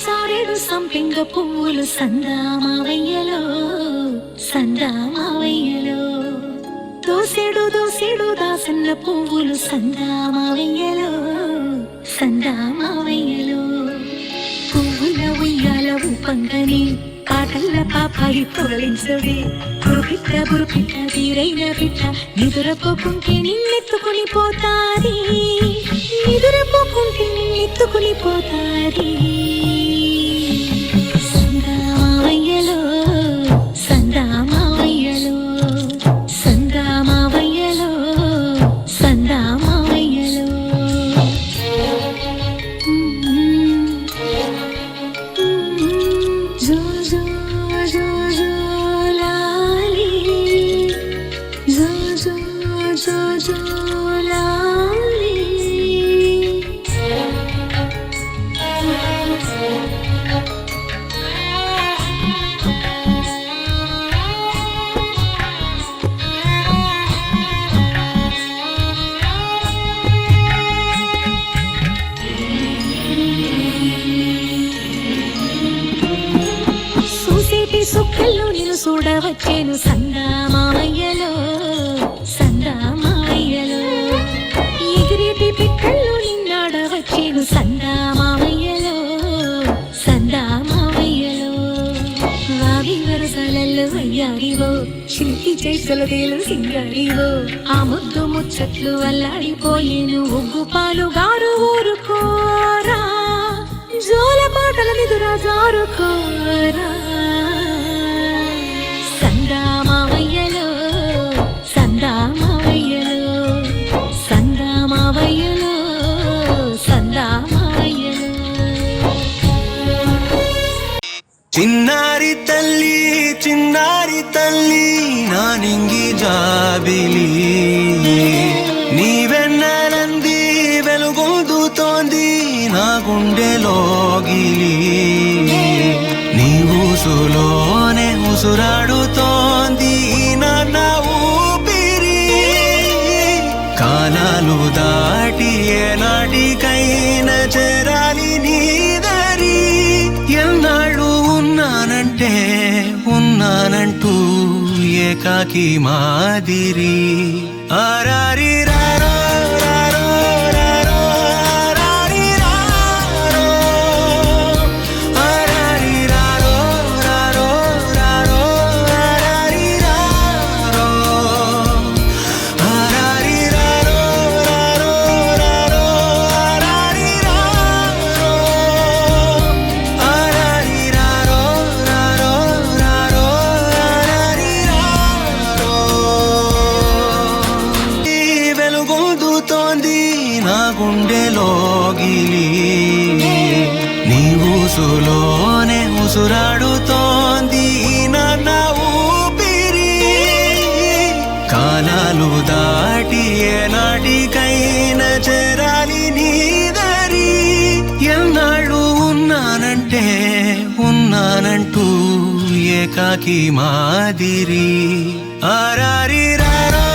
సారేడు సంపింగ పువ్వులు సందామావయ్యలో సందామావయ్యలో దోసెడు దోసెడు దాసన్న పువ్వులు సందామావయ్యలో సందామావయ్యలో పువ్వుల ఉయ్యాల ఊపంగని పాటల్ల పాపాయి పొరలించవే బురుపిట్ట తీరైన బిడ్డ నిదురపోకుంటే నిన్నెత్తుకుని పోతాది నిదురపోకుంటే నిన్నెత్తుకుని పోతాది సందామావయ్యలో సందామావయ్యలో సందామావయ్యలో సందామావయ్యలో జో జో జో జో లాలి జో జో జో జో లాలి చూసేటి సుక్కల్లో నేను చూడవచ్చేను సందామావయ్యలో సందామావయ్యలో ఎగిరేటి పిట్టల్లో నిన్నాడవచ్చేను సందామావయ్యలో సందామావయ్యలో వావి వరసలల్లో అయ్యారివో శిల్పి చేసలదేలు సింగారివో ఆ ముద్దు ముచ్చట్లు అల్లాడిపోయేను ఉగ్గు పాలు గారు ఊరుకోరా జోల పాటల నిదురా జారుకోరా సందామావయ్యలో సందామావయ్యలో సందామావయ్యలో సందామావయ్యలో చిన్నారి తల్లి నా నింగి జాబిలి నీవెన్నెలంది వెలుగొందుతోంది నా గుండెలోగిలి నీ ఊసులోనే ఉసురాడుతోంది నా ఊపిరి కాలాలు దాటి ఏనాటికైనా చేరాలి నీ దరి ఎన్నాళ్ళు ఉన్నానంటూ ఏకాకి మాదిరి ఆరారి రారో రారో రారో ఆరారి రారో ఆరారి రారో రారో రారో ఆరారి రారో ఆరారి రారో రారో రారో ఆరారి రారో ఆరారి రారో రారో రారో ఆరారి రారో వెలుగొందుతోంది నా గుండెలోగిలి నీ ఊసులోనే ఉసురాడుతోంది నా ఊపిరి కాలాలు దాటి ఏనాటికైనా చేరాలి నీ దరి ఎన్నాళ్ళు ఉన్నానంటూ ఏకాకి మాదిరి ఆరారి రారో